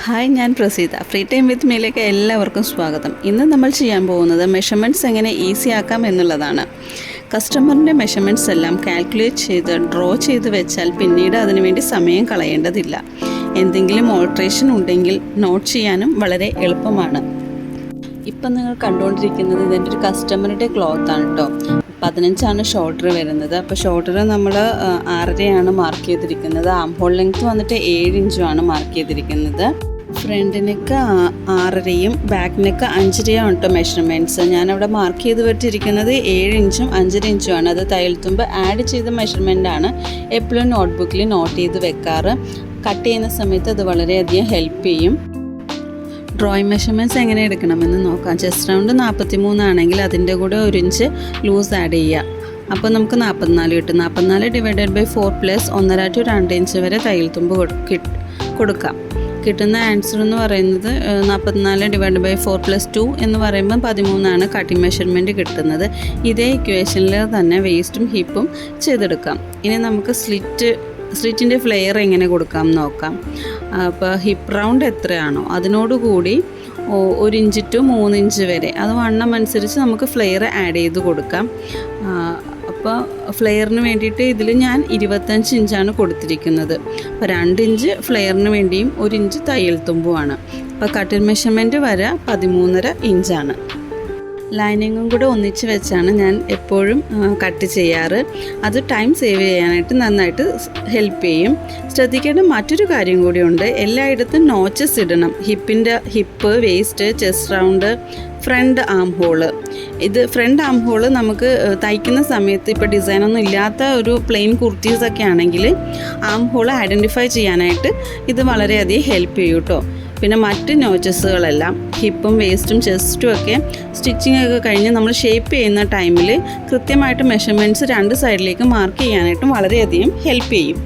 Hi, ഞാൻ Praseetha. Free time with മീയിലേക്ക് എല്ലാവർക്കും സ്വാഗതം. ഇന്ന് നമ്മൾ ചെയ്യാൻ പോകുന്നത് മെഷർമെൻറ്റ്സ് എങ്ങനെ ഈസി ആക്കാം എന്നുള്ളതാണ്. കസ്റ്റമറിൻ്റെ മെഷർമെൻറ്റ്സ് എല്ലാം കാൽക്കുലേറ്റ് ചെയ്ത് ഡ്രോ ചെയ്ത് വെച്ചാൽ പിന്നീട് അതിനുവേണ്ടി സമയം കളയേണ്ടതില്ല. എന്തെങ്കിലും ഓൾട്രേഷൻ ഉണ്ടെങ്കിൽ നോട്ട് ചെയ്യാനും വളരെ എളുപ്പമാണ്. ഇപ്പം നിങ്ങൾ കണ്ടുകൊണ്ടിരിക്കുന്നത് ഇതിൻ്റെ ഒരു കസ്റ്റമറുടെ ക്ലോത്താണ് കേട്ടോ. 15 ഷോൾഡർ വരുന്നത്. അപ്പോൾ ഷോൾഡർ നമ്മൾ 6.5 മാർക്ക് ചെയ്തിരിക്കുന്നത്. ആം ഹോൾ ലെങ്ത്ത് വന്നിട്ട് 7 ഇഞ്ചുമാണ് മാർക്ക് ചെയ്തിരിക്കുന്നത്. ഫ്രണ്ട് നെക്ക് 6.5 ബാക്ക് നെക്ക് 5.5 കേട്ടോ മെഷർമെൻറ്റ്സ്. ഞാനവിടെ മാർക്ക് ചെയ്ത് വെച്ചിരിക്കുന്നത് 7 ഇഞ്ചും 5.5 ഇഞ്ചുമാണ്. അത് തയ്യൽ തുമ്പ് ആഡ് ചെയ്ത മെഷർമെൻറ്റാണ്. എപ്പോഴും നോട്ട്ബുക്കിൽ നോട്ട് ചെയ്ത് വെക്കാറ്. കട്ട് ചെയ്യുന്ന സമയത്ത് അത് വളരെയധികം ഹെൽപ്പ് ചെയ്യും. ഡ്രോയിങ് മെഷർമെൻറ്റ്സ് എങ്ങനെ എടുക്കണമെന്ന് നോക്കാം. ചെസ്റ്റ് റൗണ്ട് 43 ആണെങ്കിൽ അതിൻ്റെ കൂടെ 1 ഇഞ്ച് ലൂസ് ആഡ് ചെയ്യുക. അപ്പോൾ നമുക്ക് 44 കിട്ടും. 44 divided by 4 plus 1.5 to 2 inch വരെ തയ്യൽ തുമ്പ് കൊടുക്കാം. കിട്ടുന്ന ആൻസർ എന്ന് പറയുന്നത് 44 ഡിവൈഡ് ബൈ 4 പ്ലസ് 2 എന്ന് പറയുമ്പോൾ 13 കട്ടിങ് മെഷർമെൻറ്റ് കിട്ടുന്നത്. ഇതേ ഇക്വേഷനിൽ തന്നെ വേസ്റ്റും ഹിപ്പും ചെയ്തെടുക്കാം. ഇനി നമുക്ക് സ്ലിറ്റിൻ്റെ ഫ്ലെയർ എങ്ങനെ കൊടുക്കാം നോക്കാം. അപ്പോൾ ഹിപ്പ് റൗണ്ട് എത്രയാണോ അതിനോടുകൂടി 1 ഇഞ്ച് ടു 3 ഇഞ്ച് വരെ അത് വണ്ണം അനുസരിച്ച് നമുക്ക് ഫ്ലെയർ ആഡ് ചെയ്ത് കൊടുക്കാം. അപ്പോൾ ഫ്ലെയറിന് വേണ്ടിയിട്ട് ഇതിൽ ഞാൻ 25 ഇഞ്ചാണ് കൊടുത്തിരിക്കുന്നത്. അപ്പോൾ 2 ഇഞ്ച് ഫ്ലെയറിന് വേണ്ടിയും 1 ഇഞ്ച് തയ്യൽ തുമ്പുമാണ്. അപ്പോൾ കട്ടിങ് മെഷർമെൻറ്റ് വരെ 13.5 ഇഞ്ചാണ്. ലൈനിങ്ങും കൂടെ ഒന്നിച്ച് വെച്ചാണ് ഞാൻ എപ്പോഴും കട്ട് ചെയ്യാറ്. അത് ടൈം സേവ് ചെയ്യാനായിട്ട് നന്നായിട്ട് ഹെൽപ്പ് ചെയ്യും. ശ്രദ്ധിക്കേണ്ട മറ്റൊരു കാര്യം കൂടിയുണ്ട്. എല്ലായിടത്തും നോച്ചസ് ഇടണം. Hip, waist, chest round, front arm hole. ഇത് ഫ്രണ്ട് ആം ഹോള് നമുക്ക് തയ്ക്കുന്ന സമയത്ത് ഇപ്പോൾ ഡിസൈനൊന്നും ഇല്ലാത്ത ഒരു പ്ലെയിൻ കുർത്തീസൊക്കെ ആണെങ്കിൽ ആം ഹോള് ഐഡൻറ്റിഫൈ ചെയ്യാനായിട്ട് ഇത് വളരെയധികം ഹെൽപ്പ് ചെയ്യും കേട്ടോ. പിന്നെ മറ്റ് നോച്ചസുകളെല്ലാം ഹിപ്പും വേസ്റ്റും ചെസ്റ്റും ഒക്കെ സ്റ്റിച്ചിങ് ഒക്കെ കഴിഞ്ഞ് നമ്മൾ ഷേപ്പ് ചെയ്യുന്ന ടൈമിൽ കൃത്യമായിട്ട് മെഷർമെൻറ്റ്സ് 2 സൈഡിലേക്ക് മാർക്ക് ചെയ്യാനായിട്ടും വളരെയധികം ഹെൽപ്പ് ചെയ്യും.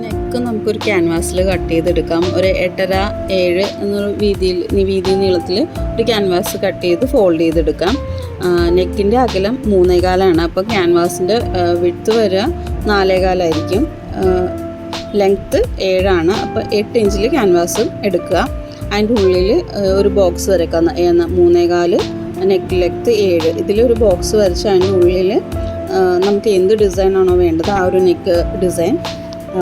നെക്ക് നമുക്കൊരു ക്യാൻവാസിൽ കട്ട് ചെയ്തെടുക്കാം. ഒരു 8.5 7 എന്നൊരു വീതി നീളത്തിൽ ഒരു ക്യാൻവാസ് കട്ട് ചെയ്ത് ഫോൾഡ് ചെയ്തെടുക്കാം. നെക്കിൻ്റെ അകലം 3.25 അപ്പോൾ ക്യാൻവാസിൻ്റെ വിഡ്ത്ത് വരെ 4.25 ആയിരിക്കും. ലെങ്ത്ത് 7 അപ്പോൾ 8 ഇഞ്ചിൽ ക്യാൻവാസും എടുക്കുക. അതിൻ്റെ ഉള്ളിൽ ഒരു ബോക്സ് വരയ്ക്കാം. 3.25 നെക്ക് ലെങ്ത്ത് 7 ഇതിലൊരു ബോക്സ് വരച്ച് അതിൻ്റെ ഉള്ളിൽ നമുക്ക് എന്ത് ഡിസൈനാണോ വേണ്ടത് ആ ഒരു നെക്ക് ഡിസൈൻ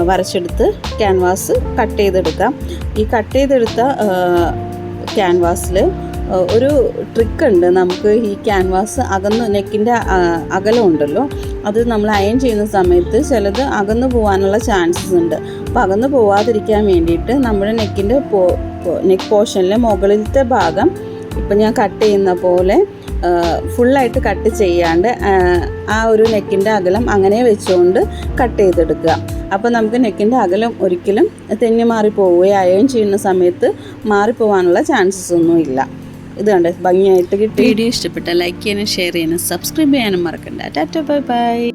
വരച്ചെടുത്ത് ക്യാൻവാസ് കട്ട് ചെയ്തെടുക്കാം. ഈ കട്ട് ചെയ്തെടുത്ത ക്യാൻവാസിൽ ഒരു ട്രിക്ക് ഉണ്ട്. നമുക്ക് ഈ ക്യാൻവാസ് നെക്കിൻ്റെ അകലം ഉണ്ടല്ലോ, അത് നമ്മൾ അയൺ ചെയ്യുന്ന സമയത്ത് ചിലത് അകന്നു പോകാനുള്ള ചാൻസസ് ഉണ്ട്. അപ്പോൾ അകന്നു പോവാതിരിക്കാൻ വേണ്ടിയിട്ട് നമ്മുടെ നെക്ക് പോർഷനിലെ മുകളിലത്തെ ഭാഗം ഇപ്പം ഞാൻ കട്ട് ചെയ്യുന്ന പോലെ ഫുള്ളായിട്ട് കട്ട് ചെയ്യാണ്ട് ആ ഒരു നെക്കിൻ്റെ അകലം അങ്ങനെ വെച്ചുകൊണ്ട് കട്ട് ചെയ്തെടുക്കുക. അപ്പോൾ നമുക്ക് നെക്കിൻ്റെ അകലം ഒരിക്കലും തെന്നി മാറിപ്പോവുകയോ അയൺ ചെയ്യുന്ന സമയത്ത് മാറിപ്പോവാനുള്ള ചാൻസസ് ഒന്നും ഇല്ല. ഇത് കണ്ടേ ഭംഗിയായിട്ട് കിട്ടി. വീഡിയോ ഇഷ്ടപ്പെട്ടാൽ ലൈക്ക് ചെയ്യാനും ഷെയർ ചെയ്യാനും സബ്സ്ക്രൈബ് ചെയ്യാനും മറക്കണ്ട. Tata, bye bye.